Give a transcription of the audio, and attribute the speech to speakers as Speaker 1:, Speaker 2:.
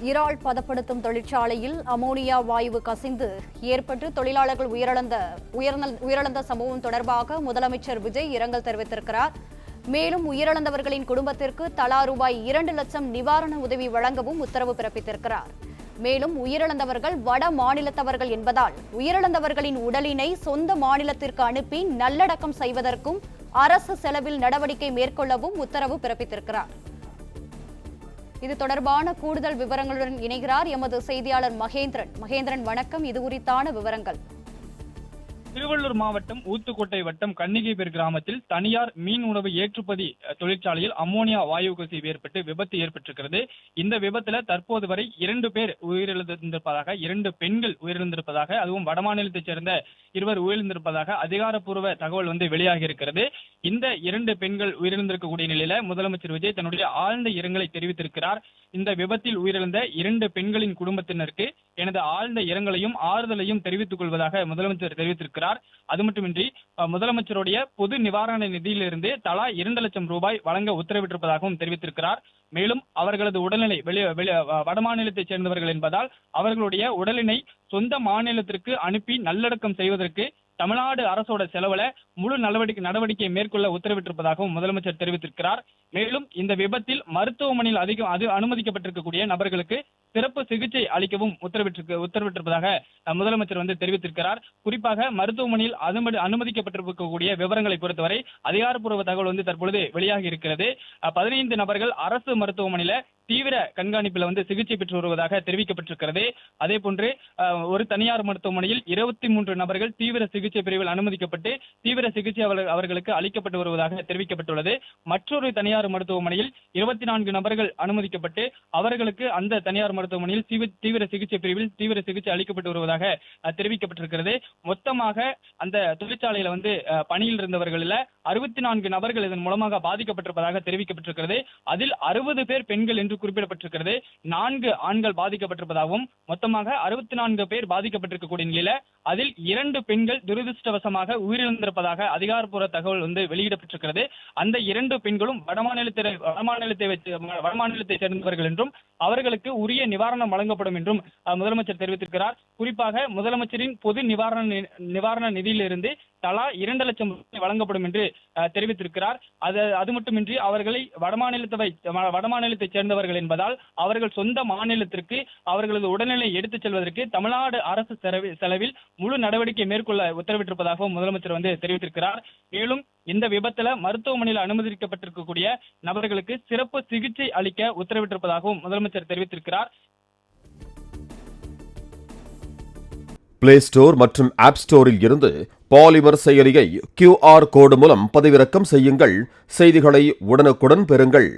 Speaker 1: இறால் பதப்படுத்தும் தொழிற்சாலையில் அமோனியா வாயு கசிந்து ஏற்பட்டு தொழிலாளர்கள் உயிரிழந்த சம்பவம் தொடர்பாக முதலமைச்சர் விஜய் இரங்கல் தெரிவித்திருக்கிறார். மேலும் உயிரிழந்தவர்களின் குடும்பத்திற்கு தலா ரூபாய் 2 லட்சம் நிவாரண உதவி வழங்கவும் உத்தரவு பிறப்பித்திருக்கிறார். மேலும் உயிரிழந்தவர்கள் வட மாநிலத்தவர்கள் என்பதால் உயிரிழந்தவர்களின் உடலினை சொந்த மாநிலத்திற்கு அனுப்பி நல்லடக்கம் செய்வதற்கும் அரசு செலவில் நடவடிக்கை மேற்கொள்ளவும் உத்தரவு பிறப்பித்திருக்கிறார். இது தொடர்பான கூடுதல் விவரங்களுடன் இணைகிறார் எமது செய்தியாளர் மகேந்திரன். வணக்கம். இது குறித்தான விவரங்கள்.
Speaker 2: திருவள்ளூர் மாவட்டம் ஊத்துக்கோட்டை வட்டம் கன்னிகைபேர் கிராமத்தில் தனியார் மீன் உணவு ஏற்றுமதி தொழிற்சாலையில் அமோனியா வாயு கசிவு ஏற்பட்டு விபத்து ஏற்பட்டிருக்கிறது. இந்த விபத்துல தற்போது வரை 2 பேர் உயிரிழந்திருப்பதாக, 2 பெண்கள் உயிரிழந்திருப்பதாக, அதுவும் வடமாநிலத்தைச் சேர்ந்த 2 உயிரிழந்திருப்பதாக அதிகாரப்பூர்வ தகவல் வெளியாகி இருக்கிறது. இந்த 2 பெண்கள் உயிரிழந்திருக்கக்கூடிய நிலையில முதலமைச்சர் விஜய் தன்னுடைய ஆழ்ந்த இரங்கலை தெரிவித்திருக்கிறார். இந்த விபத்தில் உயிரிழந்த 2 பெண்களின் குடும்பத்தினருக்கு எனது ஆழ்ந்த இரங்கலையும் ஆறுதலையும் தெரிவித்துக் கொள்வதாக முதலமைச்சர் தெரிவித்திருக்கிறார். அது மட்டுமின்றி முதலமைச்சருடைய பொது நிவாரண நிதியிலிருந்து தலா 2 லட்சம் ரூபாய் வழங்க உத்தரவிட்டிருப்பதாகவும் தெரிவித்திருக்கிறார். மேலும் அவர்களது உடல்நிலை வடமாநிலத்தைச் சேர்ந்தவர்கள் என்பதால் அவர்களுடைய உடலினை சொந்த மாநிலத்திற்கு அனுப்பி நல்லடக்கம் செய்வதற்கு தமிழ்நாடு அரசோட செலவுல முழு நடவடிக்கை மேற்கொள்ள உத்தரவிட்டிருப்பதாகவும் முதலமைச்சர் தெரிவித்திருக்கிறார். மேலும் இந்த விபத்தில் மருத்துவமனையில் அனுமதிக்கப்பட்டிருக்கக்கூடிய நபர்களுக்கு சிறப்பு சிகிச்சை அளிக்கவும் உத்தரவிட்டிருப்பதாக முதலமைச்சர் தெரிவித்திருக்கிறார். குறிப்பாக மருத்துவமனையில் அனுமதிக்கப்பட்டிருக்கக்கூடிய விவரங்களை பொறுத்தவரை அதிகாரப்பூர்வ தகவல் தற்பொழுது வெளியாகி இருக்கிறது. 15 நபர்கள் அரசு மருத்துவமனையில தீவிர கண்காணிப்பில் சிகிச்சை பெற்று வருவதாக தெரிவிக்கப்பட்டிருக்கிறது. அதே போன்று ஒரு தனியார் மருத்துவமனையில் 23 நபர்கள் தீவிர சிகிச்சை பிரிவில் அனுமதிக்கப்பட்டு தீவிர சிகிச்சை அவர்களுக்கு அளிக்கப்பட்டு வருவதாக தெரிவிக்கப்பட்டுள்ளது. மற்றொரு தனியார் மருத்துவமனையில் 24 நபர்கள் அனுமதிக்கப்பட்டு அவர்களுக்கு அந்த தனியார் மருத்துவமனையில் தீவிர சிகிச்சை பிரிவில் தீவிர சிகிச்சை அளிக்கப்பட்டு வருவதாக தெரிவிக்கப்பட்டிருக்கிறது. மொத்தமாக அந்த தொழிற்சாலையில பணியில் இருந்தவர்களில் 64 நபர்கள் இதன் மூலமாக பாதிக்கப்பட்டிருப்பதாக தெரிவிக்கப்பட்டிருக்கிறது. அதில் 60 பேர் பெண்கள் என்று குறிப்பிடப்பட்டிருக்கிறது. 4 ஆண்கள் பாதிக்கப்பட்டிருப்பதாகவும் மொத்தமாக 64 பேர் பாதிக்கப்பட்டிருக்கக்கூடிய நிலையில அதில் 2 பெண்கள் துரதிருஷ்டவசமாக உயிரிழந்திருப்பதாக அதிகாரப்பூர்வ தகவல் வெளியிடப்பட்டிருக்கிறது. அந்த 2 பெண்களும் வடமாநிலத்தை சேர்ந்தவர்கள் என்றும் அவர்களுக்கு உரிய நிவாரணம் வழங்கப்படும் என்றும் முதலமைச்சர் தெரிவித்திருக்கிறார். குறிப்பாக முதலமைச்சரின் பொது நிவாரண நிதியிலிருந்து தலா 2 லட்சம் ரூபாய் வழங்கப்படும் என்று தெரிவித்திருக்கிறார். அது மட்டுமின்றி அவர்களை வடமாநிலத்தை சேர்ந்தவர்கள் என்பதால் அவர்கள் சொந்த மாநிலத்திற்கு அவர்களது உடல்நிலை எடுத்துச் செல்வதற்கு தமிழ்நாடு அரசு செலவில் முழு நடவடிக்கை மேற்கொள்ள உத்தரவிட்டிருப்பதாகவும் முதலமைச்சர் தெரிவித்திருக்கிறார். மேலும் இந்த விபத்துல மருத்துவமனையில் அனுமதிக்கப்பட்டிருக்கக்கூடிய நபர்களுக்கு சிறப்பு சிகிச்சை அளிக்க உத்தரவிட்டிருப்பதாகவும் முதலமைச்சர் தெரிவித்திருக்கிறார்.
Speaker 3: பிளே ஸ்டோர் மற்றும் ஆப் ஸ்டோரில் இருந்து பாலிமர் செயலியை QR கோடு மூலம் பதிவிறக்கம் செய்யுங்கள். செய்திகளை உடனுக்குடன் பெறுங்கள்.